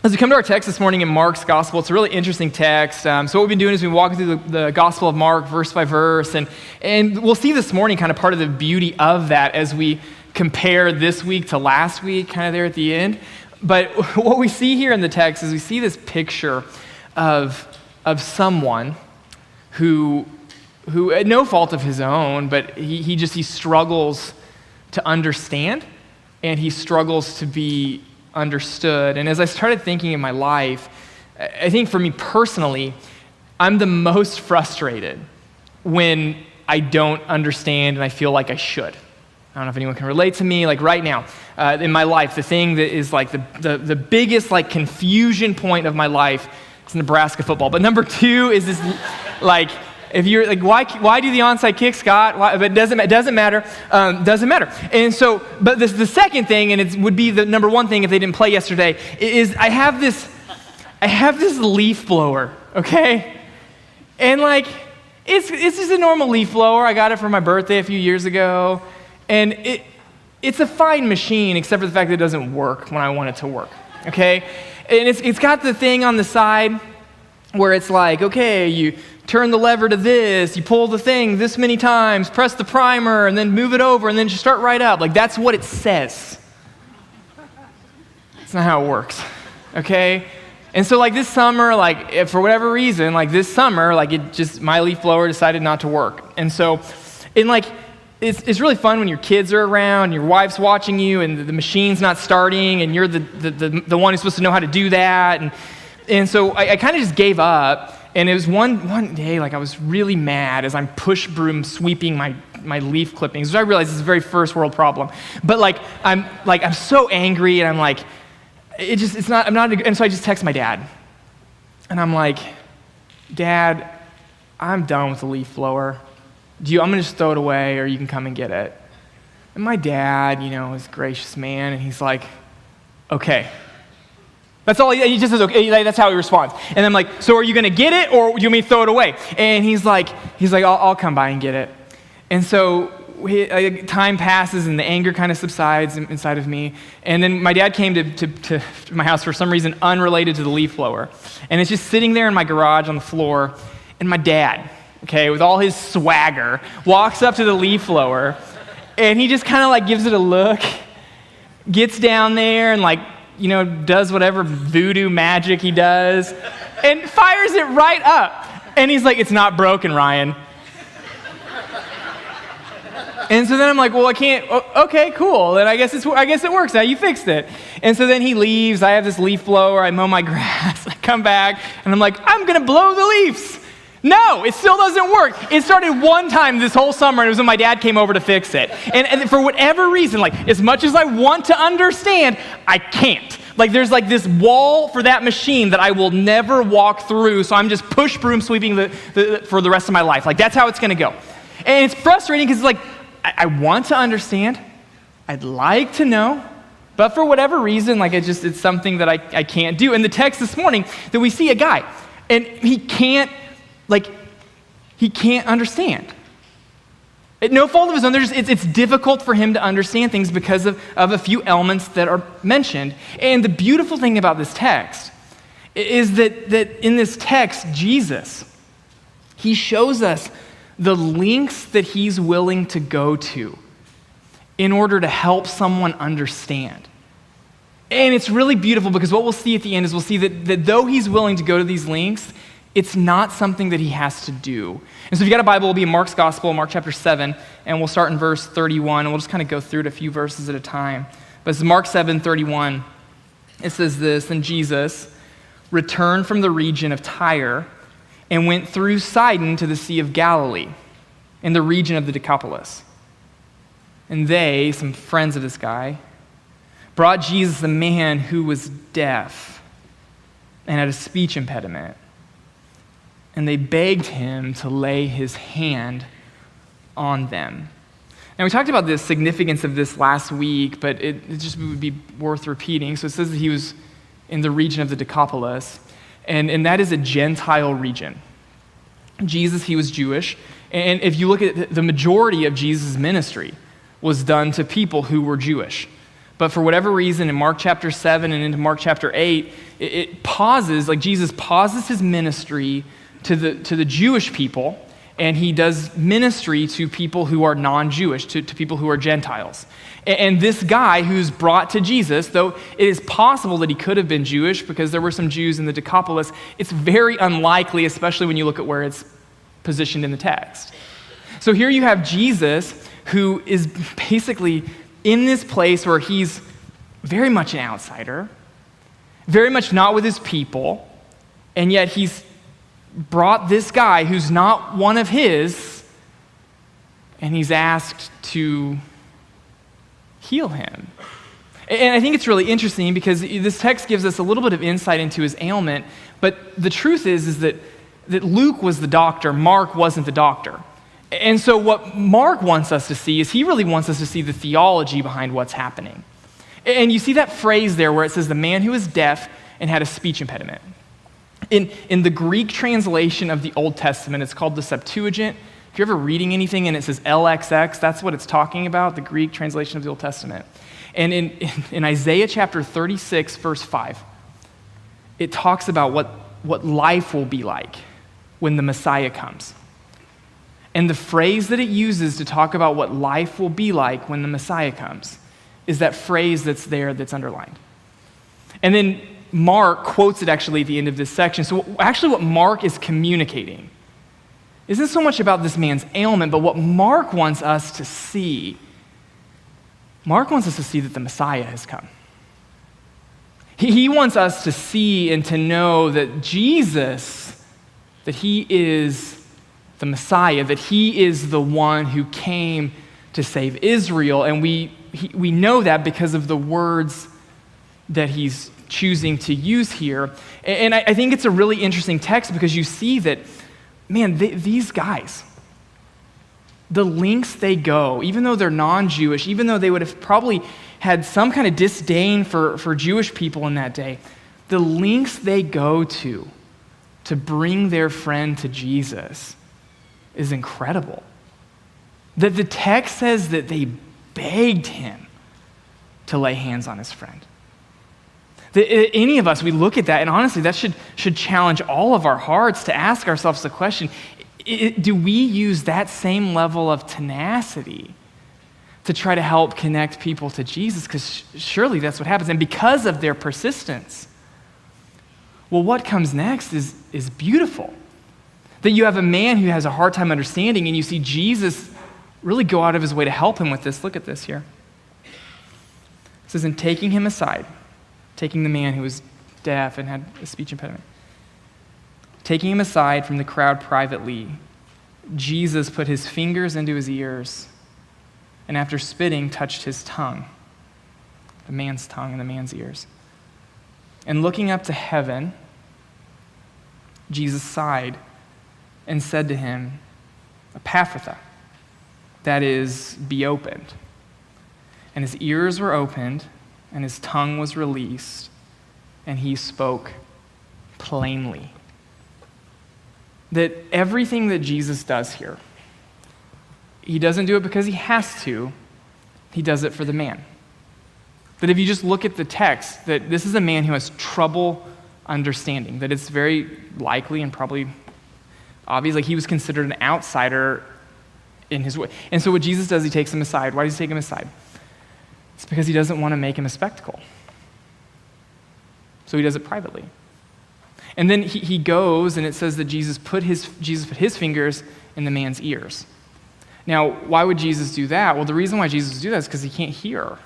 As we come to our text this morning in Mark's gospel, it's a really interesting text. So what we've been doing is we've been walking through the gospel of Mark verse by verse, and we'll see this morning kind of part of the beauty of that as we compare this week to last week, kind of there at the end. But what we see here in the text is we see this picture of someone who at no fault of his own, but he struggles to understand, and he struggles to be understood. And as I started thinking in my life, I think for me personally, I'm the most frustrated when I don't understand and I feel like I should. I don't know if anyone can relate to me. Like right now, in my life, the thing that is like the biggest like confusion point of my life is Nebraska football. But number two is this like, if you're like, why do the onside kick, Scott? Why? But it doesn't matter. Doesn't matter. And so, but the second thing, and it would be the number one thing if they didn't play yesterday, is I have this leaf blower, okay? And like, it's just a normal leaf blower. I got it for my birthday a few years ago, and it's a fine machine, except for the fact that it doesn't work when I want it to work, okay? And it's got the thing on the side where it's like, okay, you turn the lever to this, you pull the thing this many times, press the primer, and then move it over, and then just start right up. Like, that's what it says. It's not how it works, okay? And so, like, this summer, like, for whatever reason, like, this summer, like, my leaf blower decided not to work. And so, it's really fun when your kids are around, and your wife's watching you, and the machine's not starting, and you're the one who's supposed to know how to do that. And so I kind of just gave up. And it was one day, like I was really mad as I'm push broom sweeping my leaf clippings, which I realize is a very first world problem. But I'm so angry, and I'm like, I'm not, and so I just text my dad. And I'm like, Dad, I'm done with the leaf blower. I'm gonna just throw it away, or you can come and get it. And my dad, is a gracious man, and he's like, okay. That's all, he just says, okay, that's how he responds. And I'm like, so are you gonna get it, or do you want me to throw it away? And he's like, I'll come by and get it. And so time passes, and the anger kind of subsides inside of me. And then my dad came to my house for some reason unrelated to the leaf blower. And it's just sitting there in my garage on the floor, and my dad, okay, with all his swagger, walks up to the leaf blower, and he just kind of like gives it a look, gets down there, and like, does whatever voodoo magic he does, and fires it right up. And he's like, it's not broken, Ryan. And so then I'm like, well, I can't, okay, cool. Then I guess it works now, you fixed it. And so then he leaves, I have this leaf blower, I mow my grass, I come back, and I'm like, I'm gonna blow the leaves. No, it still doesn't work. It started one time this whole summer, and it was when my dad came over to fix it. And for whatever reason, like, as much as I want to understand, I can't. Like, there's like this wall for that machine that I will never walk through, so I'm just push broom sweeping for the rest of my life. Like, that's how it's gonna go. And it's frustrating because it's like, I want to understand, I'd like to know, but for whatever reason, like, it's something that I can't do. In the text this morning, that we see a guy, and he can't understand. At no fault of his own, it's difficult for him to understand things because of a few elements that are mentioned. And the beautiful thing about this text is that in this text, Jesus, he shows us the lengths that he's willing to go to in order to help someone understand. And it's really beautiful because what we'll see at the end is we'll see that though he's willing to go to these lengths, it's not something that he has to do. And so if you got a Bible, we'll be in Mark's Gospel, Mark chapter 7, and we'll start in verse 31, and we'll just kind of go through it a few verses at a time. But it's Mark 7:31. It says this, "Then Jesus returned from the region of Tyre and went through Sidon to the Sea of Galilee, in the region of the Decapolis. And they, some friends of this guy, brought Jesus a man who was deaf and had a speech impediment. And they begged him to lay his hand on them." Now, we talked about the significance of this last week, but it just would be worth repeating. So it says that he was in the region of the Decapolis, and that is a Gentile region. Jesus, he was Jewish, and if you look at the majority of Jesus' ministry was done to people who were Jewish. But for whatever reason, in Mark chapter 7 and into Mark chapter 8, it pauses, like Jesus pauses his ministry to the Jewish people, and he does ministry to people who are non-Jewish, to people who are Gentiles. And this guy who's brought to Jesus, though it is possible that he could have been Jewish because there were some Jews in the Decapolis, it's very unlikely, especially when you look at where it's positioned in the text. So here you have Jesus, who is basically in this place where he's very much an outsider, very much not with his people, and yet he's brought this guy who's not one of his, and he's asked to heal him. And I think it's really interesting because this text gives us a little bit of insight into his ailment, but the truth is that Luke was the doctor, Mark wasn't the doctor. And so what Mark wants us to see is he really wants us to see the theology behind what's happening. And you see that phrase there where it says the man who was deaf and had a speech impediment. In the Greek translation of the Old Testament, it's called the Septuagint. If you're ever reading anything and it says LXX, that's what it's talking about, the Greek translation of the Old Testament. And in Isaiah chapter 36, verse 5, it talks about what life will be like when the Messiah comes. And the phrase that it uses to talk about what life will be like when the Messiah comes is that phrase that's there that's underlined. And then Mark quotes it actually at the end of this section. So actually what Mark is communicating isn't so much about this man's ailment, but what Mark wants us to see. Mark wants us to see that the Messiah has come. He wants us to see and to know that Jesus, that he is the Messiah, that he is the one who came to save Israel. And we know that because of the words that he's choosing to use here. And I think it's a really interesting text because you see that, man, these guys, the lengths they go, even though they're non-Jewish, even though they would have probably had some kind of disdain for Jewish people in that day, the lengths they go to bring their friend to Jesus is incredible. That the text says that they begged him to lay hands on his friend. That any of us, we look at that, and honestly, that should challenge all of our hearts to ask ourselves the question, do we use that same level of tenacity to try to help connect people to Jesus? Because surely that's what happens. And because of their persistence, well, what comes next is beautiful. That you have a man who has a hard time understanding, and you see Jesus really go out of his way to help him with this. Look at this here. It says, in taking him aside, taking the man who was deaf and had a speech impediment, taking him aside from the crowd privately, Jesus put his fingers into his ears, and after spitting, touched his tongue, the man's tongue and the man's ears. And looking up to heaven, Jesus sighed and said to him, Ephphatha, that is, be opened. And his ears were opened, and his tongue was released, and he spoke plainly. That everything that Jesus does here, he doesn't do it because he has to, he does it for the man. That if you just look at the text, that this is a man who has trouble understanding, that it's very likely and probably obvious, like he was considered an outsider in his way. And so what Jesus does, he takes him aside. Why does he take him aside? It's because he doesn't want to make him a spectacle. So he does it privately. And then he goes, and it says that Jesus put his fingers in the man's ears. Now, why would Jesus do that? Well, the reason why Jesus would do that is because he can't hear.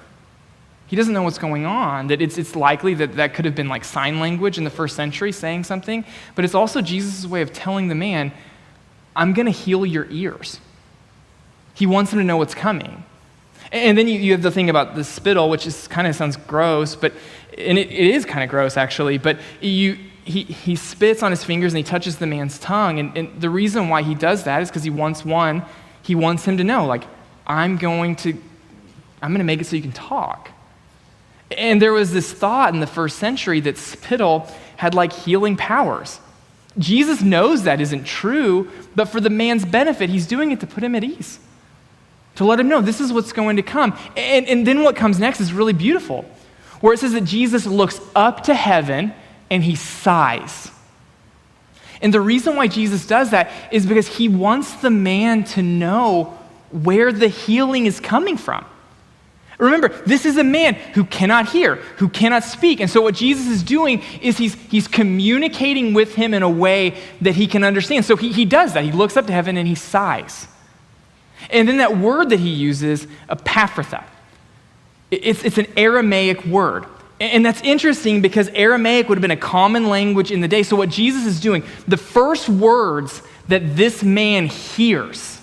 He doesn't know what's going on, that it's likely that could have been like sign language in the first century saying something, but it's also Jesus' way of telling the man, I'm going to heal your ears. He wants him to know what's coming. And then you have the thing about the spittle, which is kind of sounds gross, and it is kind of gross actually, but he spits on his fingers and he touches the man's tongue, and the reason why he does that is because he wants him to know, like, I'm going to make it so you can talk. And there was this thought in the first century that spittle had like healing powers. Jesus knows that isn't true, but for the man's benefit, he's doing it to put him at ease, to let him know this is what's going to come. And then what comes next is really beautiful, where it says that Jesus looks up to heaven and he sighs. And the reason why Jesus does that is because he wants the man to know where the healing is coming from. Remember, this is a man who cannot hear, who cannot speak. And so what Jesus is doing is he's communicating with him in a way that he can understand. So he does that. He looks up to heaven and he sighs. And then that word that he uses, epaphratha, it's an Aramaic word. And that's interesting because Aramaic would have been a common language in the day. So what Jesus is doing, the first words that this man hears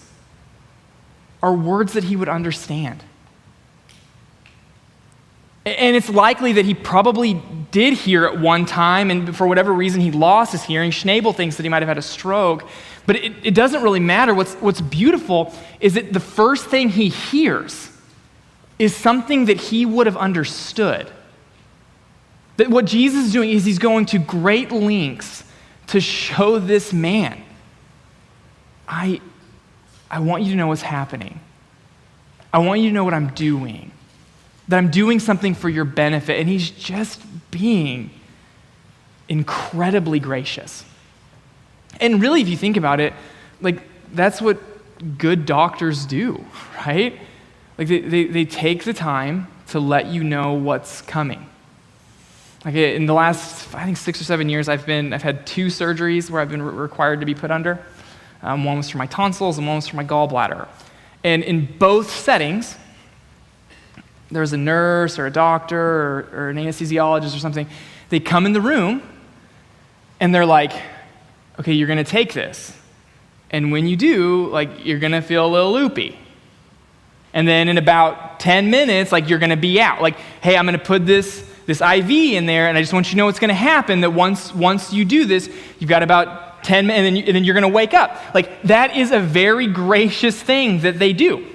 are words that he would understand. And it's likely that he probably did hear at one time, and for whatever reason he lost his hearing. Schnabel thinks that he might have had a stroke, but it doesn't really matter. What's beautiful is that the first thing he hears is something that he would have understood. That what Jesus is doing is he's going to great lengths to show this man, I want you to know what's happening. I want you to know what I'm doing. That I'm doing something for your benefit. And he's just being incredibly gracious. And really, if you think about it, like that's what good doctors do, right? Like they take the time to let you know what's coming. Like in the last, I think 6 or 7 years, I've had 2 surgeries where I've been required to be put under. One was for my tonsils and one was for my gallbladder. And in both settings, there was a nurse or a doctor or an anesthesiologist or something. They come in the room and they're like, okay, you're going to take this. And when you do, like, you're going to feel a little loopy. And then in about 10 minutes, like, you're going to be out. Like, hey, I'm going to put this IV in there, and I just want you to know what's going to happen, that once you do this, you've got about 10 minutes, and then you're going to wake up. Like, that is a very gracious thing that they do.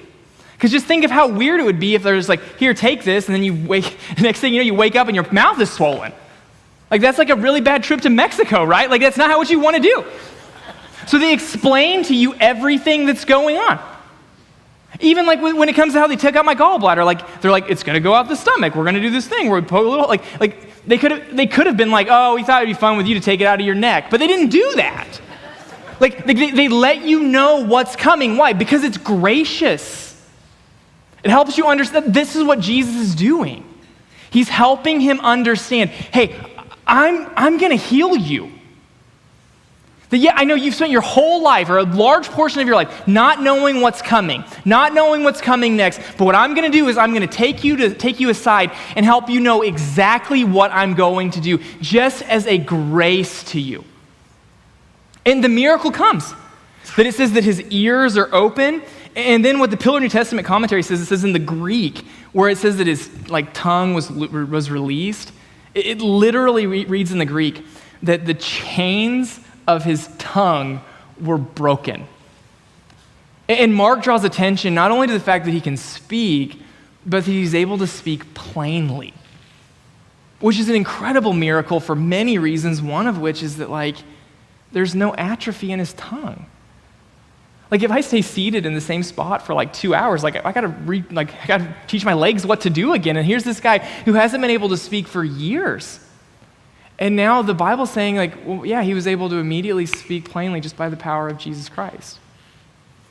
Because just think of how weird it would be if there's like, here, take this, and then the next thing you know, you wake up and your mouth is swollen. Like, that's like a really bad trip to Mexico, right? Like, that's not what you want to do. So they explain to you everything that's going on. Even like when it comes to how they took out my gallbladder, like, they're like, it's going to go out the stomach. We're going to do this thing where we put a little, like they could have been like, oh, we thought it'd be fun with you to take it out of your neck. But they didn't do that. Like, they let you know what's coming. Why? Because it's gracious. It helps you understand this is what Jesus is doing. He's helping him understand, hey, I'm going to heal you. That, yeah, I know you've spent your whole life, or a large portion of your life, not knowing what's coming, not knowing what's coming next. But what I'm going to do is I'm going to take you aside and help you know exactly what I'm going to do, just as a grace to you. And the miracle comes. That it says that his ears are open. And then what the Pillar New Testament commentary says, it says in the Greek, where it says that his tongue was released, it literally reads in the Greek that the chains of his tongue were broken. And Mark draws attention not only to the fact that he can speak, but that he's able to speak plainly, which is an incredible miracle for many reasons, one of which is that there's no atrophy in his tongue. Like, if I stay seated in the same spot for 2 hours, I gotta teach my legs what to do again. And here's this guy who hasn't been able to speak for years. And now the Bible's saying, he was able to immediately speak plainly just by the power of Jesus Christ.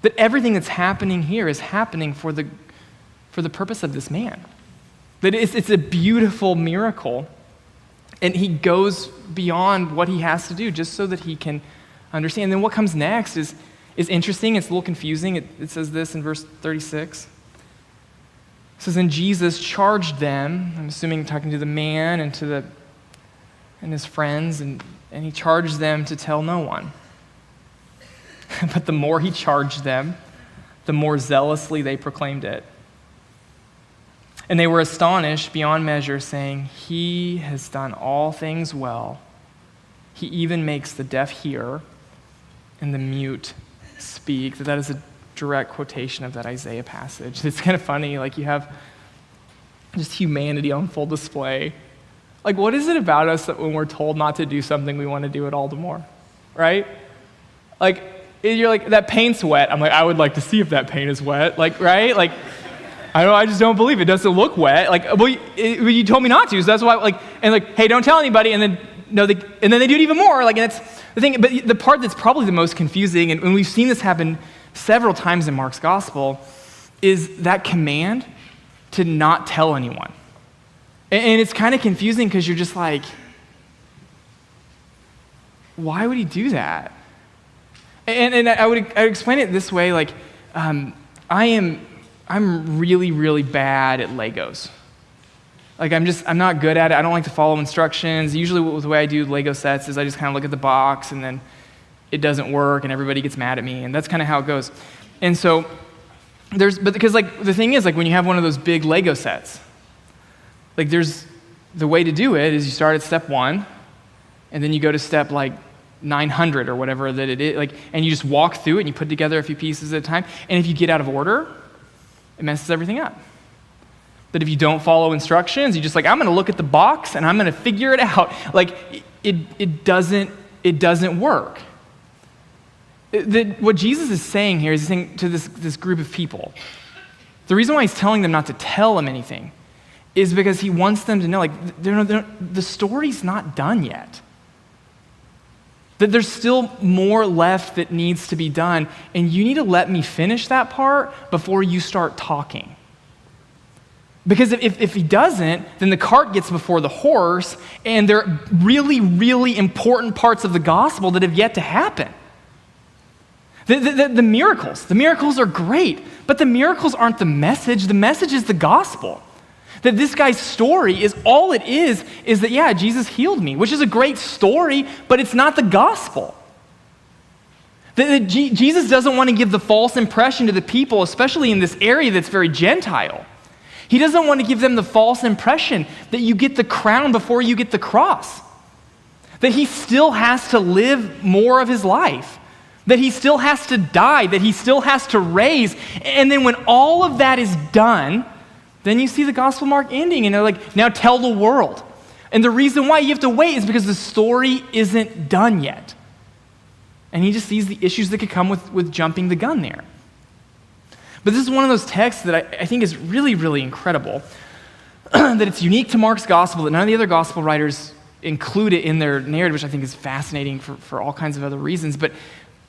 That everything that's happening here is happening for the purpose of this man. That it's a beautiful miracle. And he goes beyond what he has to do just so that he can understand. And then what comes next is interesting. It's a little confusing. It says this in verse 36. It says, and Jesus charged them, I'm assuming talking to the man and his friends, and he charged them to tell no one. But the more he charged them, the more zealously they proclaimed it. And they were astonished beyond measure, saying, he has done all things well. He even makes the deaf hear and the mute speak. That is a direct quotation of that Isaiah passage. It's kind of funny, you have just humanity on full display. What is it about us that when we're told not to do something, we want to do it all the more, right? you're like, that paint's wet. I'm like, I would like to see if that paint is wet. Like, right? Like, I just don't believe it. Doesn't look wet. Like, well, you told me not to, so that's why, like, and like, hey, don't tell anybody, and then, no, and then they do it even more. Like, and that's the thing, but the part that's probably the most confusing, and we've seen this happen several times in Mark's gospel, is that command to not tell anyone. And it's kind of confusing because you're just like, why would he do that? And I would explain it this way, like, I'm really, really bad at Legos. Like, I'm not good at it. I don't like to follow instructions. Usually the way I do Lego sets is I just kind of look at the box and then it doesn't work and everybody gets mad at me, and that's kind of how it goes. And so because like the thing is, like when you have one of those big Lego sets, like the way to do it is you start at step 1 and then you go to step like 900 or whatever that it is, like, and you just walk through it and you put together a few pieces at a time. And if you get out of order, it messes everything up. But if you don't follow instructions, you just like, I'm going to look at the box and I'm going to figure it out. Like it doesn't work. What Jesus is saying here is he's saying to this group of people, the reason why he's telling them not to tell them anything is because he wants them to know, like, the story's not done yet. That there's still more left that needs to be done, and you need to let me finish that part before you start talking. Because if he doesn't, then the cart gets before the horse, and there are really, really important parts of the gospel that have yet to happen. The miracles are great, but the miracles aren't the message. The message is the gospel. That this guy's story is all it is that, yeah, Jesus healed me, which is a great story, but it's not the gospel. Jesus doesn't want to give the false impression to the people, especially in this area that's very Gentile. He doesn't want to give them the false impression that you get the crown before you get the cross. That he still has to live more of his life. That he still has to die, that he still has to raise. And then when all of that is done, then you see the Gospel Mark ending, and they're like, now tell the world. And the reason why you have to wait is because the story isn't done yet. And he just sees the issues that could come with jumping the gun there. But this is one of those texts that I think is really, really incredible, that it's unique to Mark's gospel, that none of the other gospel writers include it in their narrative, which I think is fascinating for all kinds of other reasons. But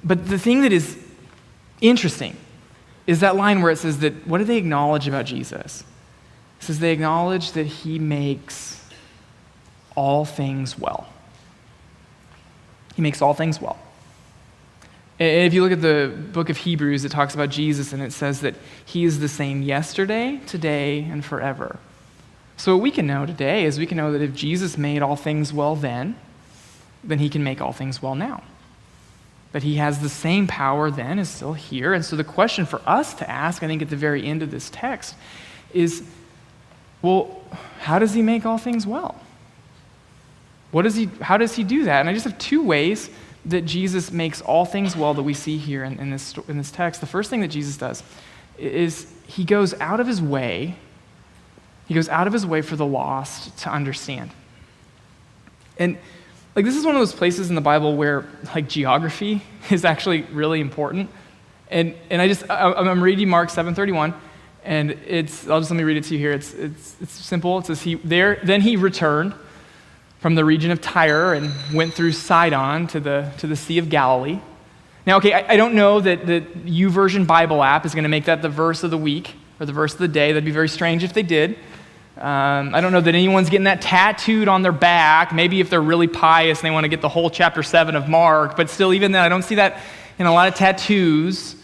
the thing that is interesting is that line where it says that, what do they acknowledge about Jesus? It says they acknowledge that he makes all things well. He makes all things well. And if you look at the book of Hebrews, it talks about Jesus, and it says that he is the same yesterday, today, and forever. So what we can know today is we can know that if Jesus made all things well then he can make all things well now. That he has the same power then, is still here. And so the question for us to ask, I think at the very end of this text, is, well, how does he make all things well? How does he do that? And I just have two ways that Jesus makes all things well that we see here in this text. The first thing that Jesus does is he goes out of his way for the lost to understand. And like, this is one of those places in the Bible where, like, geography is actually really important. And I'm reading Mark 7:31, and let me read it to you here. It's simple. It says then he returned from the region of Tyre and went through Sidon to the Sea of Galilee. Now, okay, I don't know that the YouVersion Bible app is going to make that the verse of the week or the verse of the day. That'd be very strange if they did. I don't know that anyone's getting that tattooed on their back. Maybe if they're really pious and they want to get the whole chapter 7 of Mark, but still, even then, I don't see that in a lot of tattoos.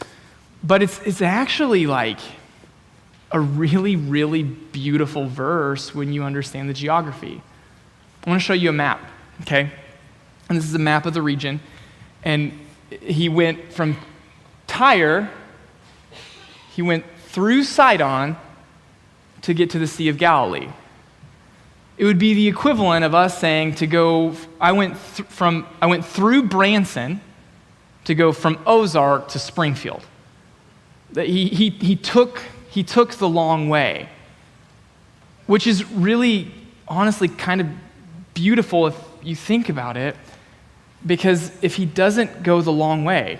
But it's actually like a really, really beautiful verse when you understand the geography. I want to show you a map, okay? And this is a map of the region. And he went from Tyre, he went through Sidon to get to the Sea of Galilee. It would be the equivalent of us saying to go, I went through Branson to go from Ozark to Springfield. That he took the long way, which is really, honestly, kind of beautiful if you think about it, because if he doesn't go the long way,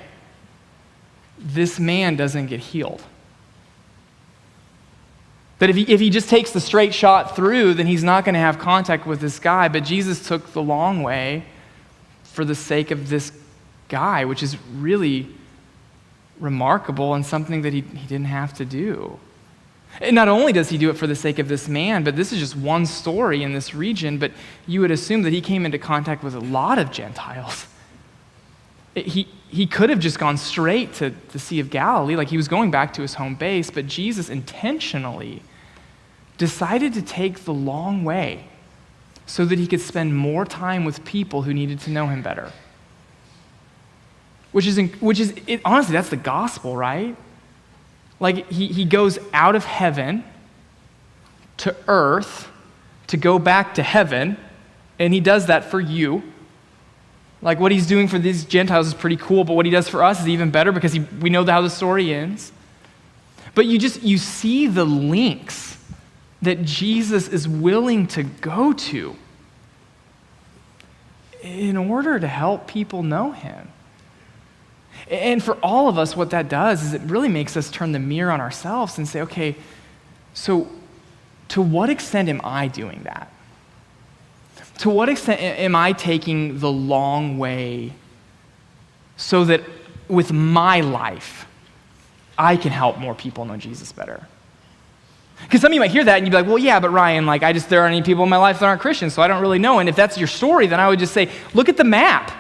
this man doesn't get healed. That if he just takes the straight shot through, then he's not going to have contact with this guy. But Jesus took the long way for the sake of this guy, which is really remarkable and something that he didn't have to do. And not only does he do it for the sake of this man, but this is just one story in this region, but you would assume that he came into contact with a lot of Gentiles. He could have just gone straight to the Sea of Galilee, like he was going back to his home base, but Jesus intentionally decided to take the long way so that he could spend more time with people who needed to know him better. Honestly, that's the gospel, right? Like he goes out of heaven to earth to go back to heaven, and he does that for you. Like what he's doing for these Gentiles is pretty cool, but what he does for us is even better because we know how the story ends. But you see the links that Jesus is willing to go to in order to help people know him. And for all of us, what that does is it really makes us turn the mirror on ourselves and say, okay, so to what extent am I doing that? To what extent am I taking the long way so that with my life, I can help more people know Jesus better? Because some of you might hear that and you'd be like, well, yeah, but Ryan, there aren't any people in my life that aren't Christians, so I don't really know. And if that's your story, then I would just say, look at the map.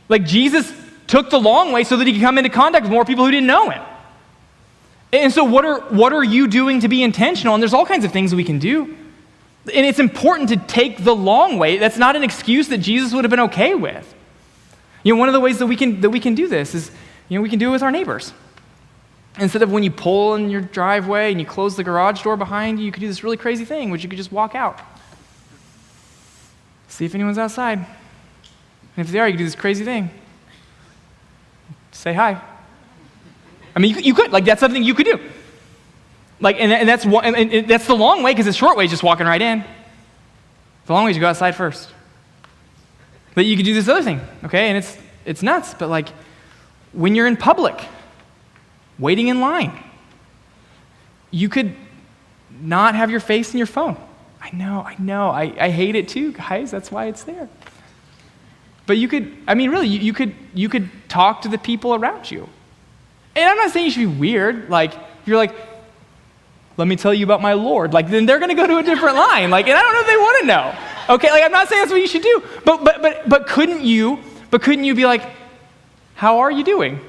Like Jesus took the long way so that he could come into contact with more people who didn't know him. And so what are you doing to be intentional? And there's all kinds of things we can do. And it's important to take the long way. That's not an excuse that Jesus would have been okay with. One of the ways that we can do this is, we can do it with our neighbors. Instead of when you pull in your driveway and you close the garage door behind you, you could do this really crazy thing, which you could just walk out. See if anyone's outside. And if they are, you can do this crazy thing. Say hi. I mean, you could. That's something you could do. And that's the long way, because the short way is just walking right in. The long way is you go outside first. But you could do this other thing, okay? And it's nuts, but when you're in public, waiting in line, you could not have your face in your phone. I know. I hate it too, guys. That's why it's there. But you could talk to the people around you. And I'm not saying you should be weird. If you're let me tell you about my Lord. Then they're going to go to a different line. And I don't know if they want to know. Okay, I'm not saying that's what you should do. But couldn't you be like, how are you doing?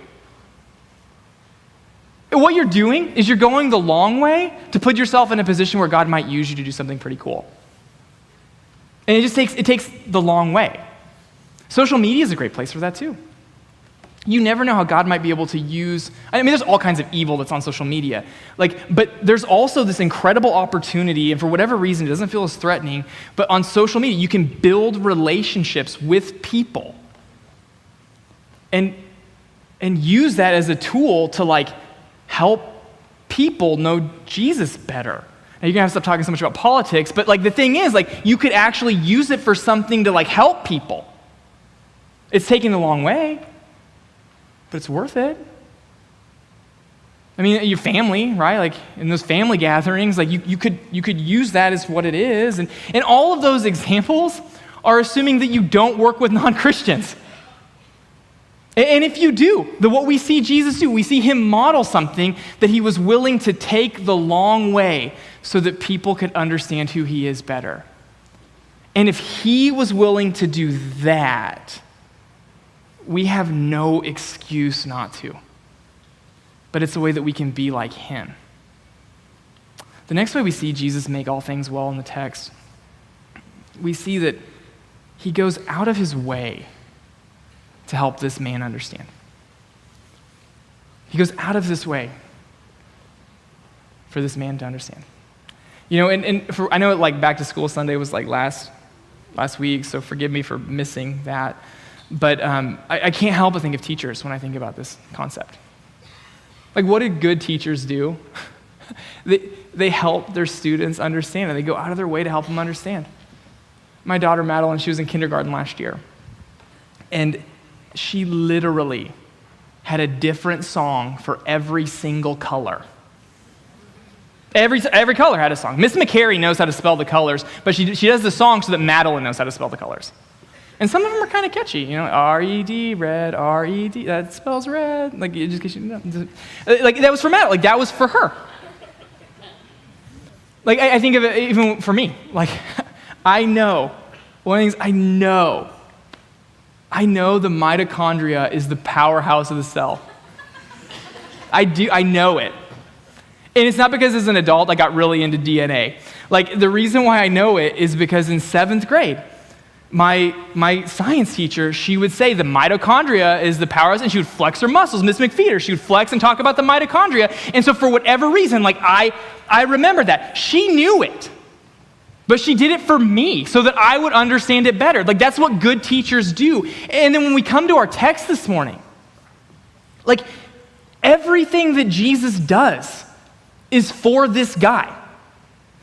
And what you're doing is you're going the long way to put yourself in a position where God might use you to do something pretty cool. And it takes the long way. Social media is a great place for that too. You never know how God might be able to use, there's all kinds of evil that's on social media. But there's also this incredible opportunity, and for whatever reason, it doesn't feel as threatening, but on social media, you can build relationships with people and use that as a tool to help people know Jesus better. Now, you're going to have to stop talking so much about politics, but the thing is, you could actually use it for something to help people. It's taking the long way, but it's worth it. Your family, right? In those family gatherings, you could use that as what it is. And all of those examples are assuming that you don't work with non-Christians. And if you do, what we see Jesus do, we see him model something that he was willing to take the long way so that people could understand who he is better. And if he was willing to do that, we have no excuse not to. But it's a way that we can be like him. The next way we see Jesus make all things well in the text, we see that he goes out of his way to help this man understand. He goes out of this way for this man to understand. I know back to school Sunday was last week, so forgive me for missing that. But I can't help but think of teachers when I think about this concept. What did good teachers do? They help their students understand, and they go out of their way to help them understand. My daughter Madeline, she was in kindergarten last year, and she literally had a different song for every single color. Every color had a song. Miss McCary knows how to spell the colors, but she does the song so that Madeline knows how to spell the colors. And some of them are kind of catchy, R-E-D, red, R-E-D, that spells red. Like, just in case you know. Like, that was for Madeline. Like, that was for her. Like, I think of it even for me. Like, I know, one of the things I know the mitochondria is the powerhouse of the cell. I know it. And it's not because as an adult I got really into DNA. Like, the reason why I know it is because in 7th grade, my science teacher, she would say the mitochondria is the powerhouse, and she would flex her muscles. Miss McPheeter, she would flex and talk about the mitochondria. And so for whatever reason, like, I remember that. She knew it. But she did it for me so that I would understand it better. Like, that's what good teachers do. And then when we come to our text this morning, like, everything that Jesus does is for this guy.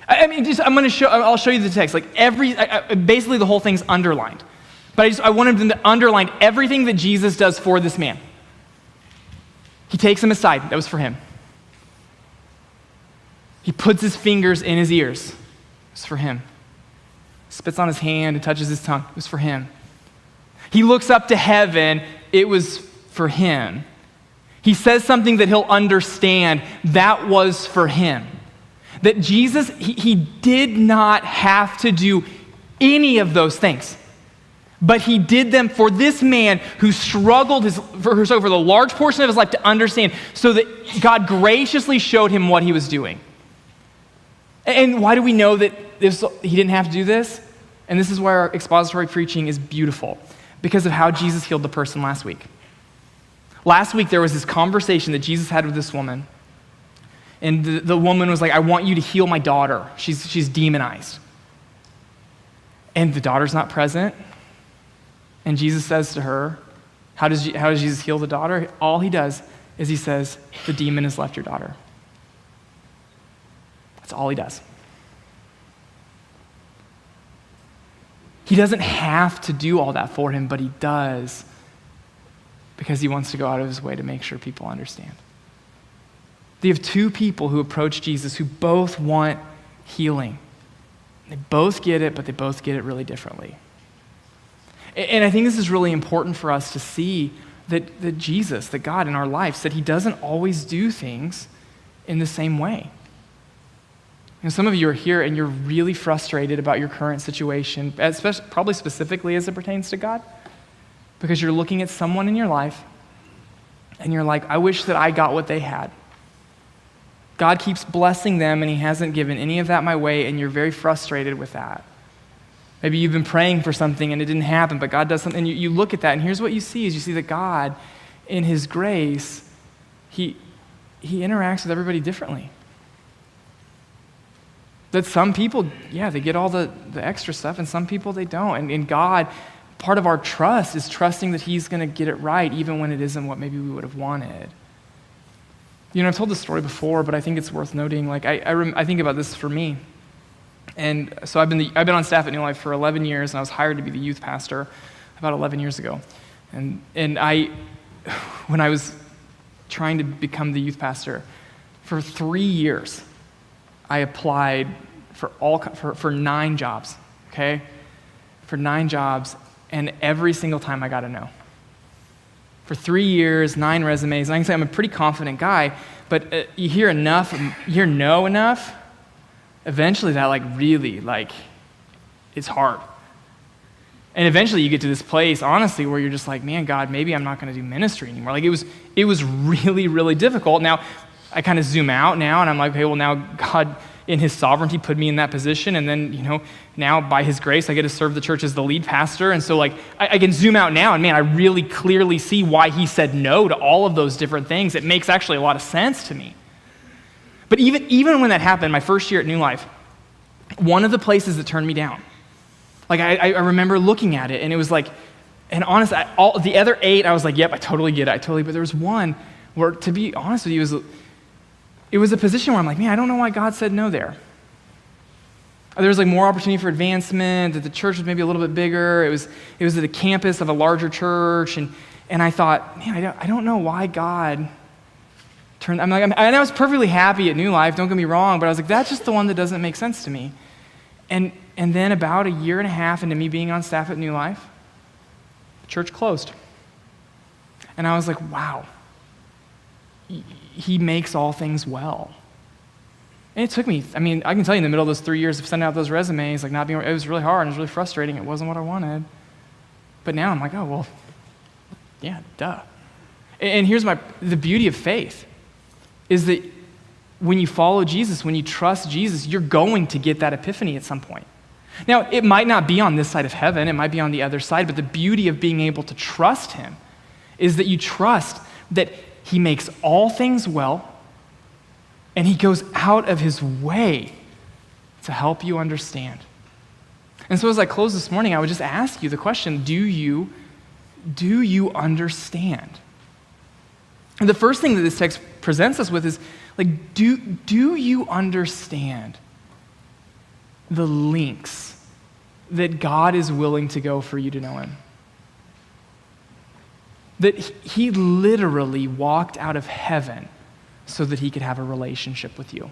I mean, I'll show you the text. Like, basically the whole thing's underlined. But I wanted them to underline everything that Jesus does for this man. He takes him aside. That was for him. He puts his fingers in his ears. It was for him. Spits on his hand and touches his tongue. It was for him. He looks up to heaven. It was for him. He says something that he'll understand. That was for him. That Jesus, he did not have to do any of those things. But he did them for this man who struggled for the large portion of his life to understand, so that God graciously showed him what he was doing. And why do we know that he didn't have to do this? And this is why our expository preaching is beautiful, because of how Jesus healed the person last week. Last week, there was this conversation that Jesus had with this woman. And the woman was like, I want you to heal my daughter. She's demonized. And the daughter's not present. And Jesus says to her, how does Jesus heal the daughter? All he does is he says, the demon has left your daughter. That's all he does. He doesn't have to do all that for him, but he does, because he wants to go out of his way to make sure people understand. They have two people who approach Jesus who both want healing. They both get it, but they both get it really differently. And I think this is really important for us to see that Jesus, that God in our lives, that he doesn't always do things in the same way. Some of you are here and you're really frustrated about your current situation, especially, probably specifically as it pertains to God, because you're looking at someone in your life and you're like, I wish that I got what they had. God keeps blessing them and he hasn't given any of that my way, and you're very frustrated with that. Maybe you've been praying for something and it didn't happen, but God does something, and you look at that, and here's what you see, is you see that God, in his grace, he interacts with everybody differently. That some people, they get all the extra stuff, and some people they don't. And God, part of our trust is trusting that he's going to get it right, even when it isn't what maybe we would have wanted. I've told this story before, but I think it's worth noting. Like, I think about this for me. And so I've been on staff at New Life for 11 years, and I was hired to be the youth pastor about 11 years ago. And when I was trying to become the youth pastor, for 3 years, I applied for 9 jobs, okay? For 9 jobs, and every single time I got a no. For 3 years, 9 resumes, and I can say I'm a pretty confident guy, but you hear no enough, eventually that really it's hard. And eventually you get to this place, honestly, where you're just like, man, God, maybe I'm not going to do ministry anymore. Like, it was really, really difficult. Now, I kind of zoom out now, and I'm like, okay, well, now God, in his sovereignty, put me in that position, and then, now by his grace, I get to serve the church as the lead pastor, and so, I can zoom out now, and man, I really clearly see why he said no to all of those different things. It makes actually a lot of sense to me. But even when that happened, my first year at New Life, one of the places that turned me down, I remember looking at it, and it was like, and honestly, the other 8, I was like, yep, I totally get it, but there was one where, to be honest with you, it was a position where I'm like, man, I don't know why God said no there. There was more opportunity for advancement, that the church was maybe a little bit bigger. It was at a campus of a larger church, and And I thought, man, I don't know why God turned, and I was perfectly happy at New Life, don't get me wrong, but I was like, that's just the one that doesn't make sense to me. And then about a year and a half into me being on staff at New Life, the church closed. And I was like, wow, he makes all things well. And it took me, I can tell you in the middle of those 3 years of sending out those resumes, it was really hard and it was really frustrating. It wasn't what I wanted. But now I'm like, oh, well, yeah, duh. And here's the beauty of faith is that when you follow Jesus, when you trust Jesus, you're going to get that epiphany at some point. Now, it might not be on this side of heaven, it might be on the other side, but the beauty of being able to trust him is that you trust that he makes all things well, and he goes out of his way to help you understand. And so as I close this morning, I would just ask you the question, do you understand? And the first thing that this text presents us with is, do you understand the lengths that God is willing to go for you to know him? That he literally walked out of heaven so that he could have a relationship with you.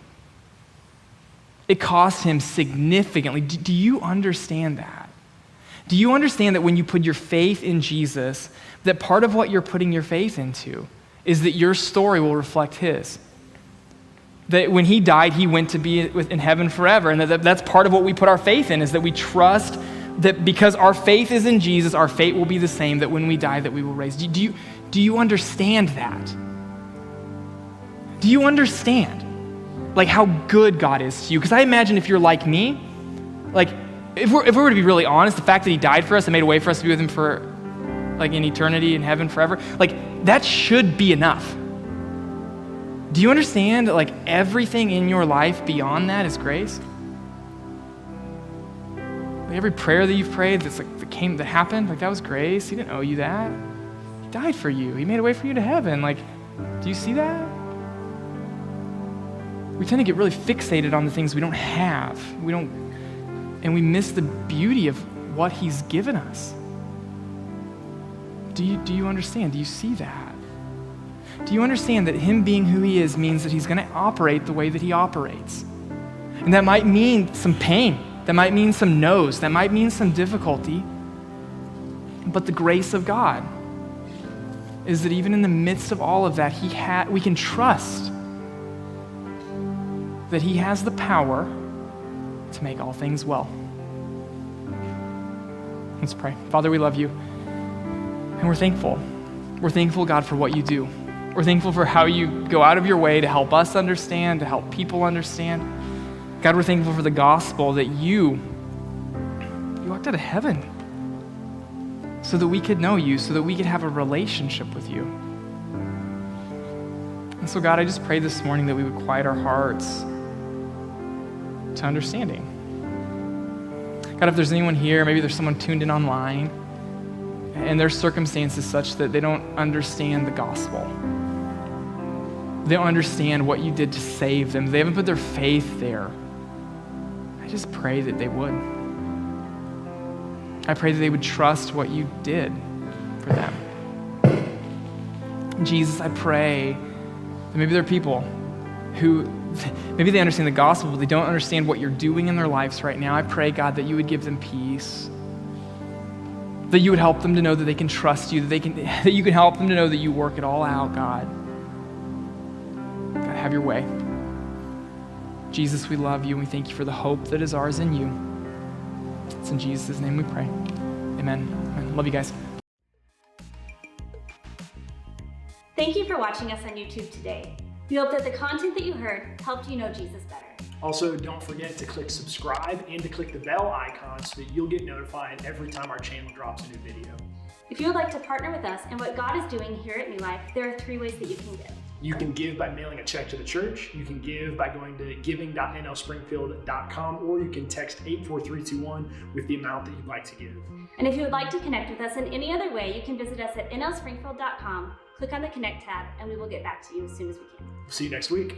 It cost him significantly. Do you understand that? Do you understand that when you put your faith in Jesus, that part of what you're putting your faith into is that your story will reflect his? That when he died, he went to be in heaven forever, and that's part of what we put our faith in, is that we trust that because our faith is in Jesus, our fate will be the same, that when we die, that we will raise. Do you understand that? Do you understand, how good God is to you? Because I imagine if you're like me, if we were to be really honest, the fact that he died for us and made a way for us to be with him for, in eternity in heaven forever, that should be enough. Do you understand that, everything in your life beyond that is grace? Every prayer that you've prayed that happened, that was grace. He didn't owe you that. He died for you. He made a way for you to heaven. Do you see that? We tend to get really fixated on the things we don't have. And we miss the beauty of what he's given us. Do you understand? Do you see that? Do you understand that him being who he is means that he's going to operate the way that he operates? And that might mean some pain. That might mean some no's. That might mean some difficulty. But the grace of God is that even in the midst of all of that, we can trust that he has the power to make all things well. Let's pray. Father, we love you, and we're thankful. We're thankful, God, for what you do. We're thankful for how you go out of your way to help us understand, to help people understand. God, we're thankful for the gospel that you walked out of heaven so that we could know you, so that we could have a relationship with you. And so, God, I just pray this morning that we would quiet our hearts to understanding. God, if there's anyone here, maybe there's someone tuned in online, and their circumstances such that they don't understand the gospel. They don't understand what you did to save them. They haven't put their faith there. I just pray that they would. I pray that they would trust what you did for them. Jesus, I pray that maybe there are people who maybe they understand the gospel, but they don't understand what you're doing in their lives right now. I pray, God, that you would give them peace, that you would help them to know that they can trust you, that you can help them to know that you work it all out, God. God, have your way. Jesus, we love you, and we thank you for the hope that is ours in you. It's in Jesus' name we pray. Amen. Amen. Love you guys. Thank you for watching us on YouTube today. We hope that the content that you heard helped you know Jesus better. Also, don't forget to click subscribe and to click the bell icon so that you'll get notified every time our channel drops a new video. If you would like to partner with us in what God is doing here at New Life, there are 3 ways that you can give. You can give by mailing a check to the church, you can give by going to giving.nlspringfield.com, or you can text 84321 with the amount that you'd like to give. And if you would like to connect with us in any other way, you can visit us at nlspringfield.com, click on the Connect tab, and we will get back to you as soon as we can. See you next week.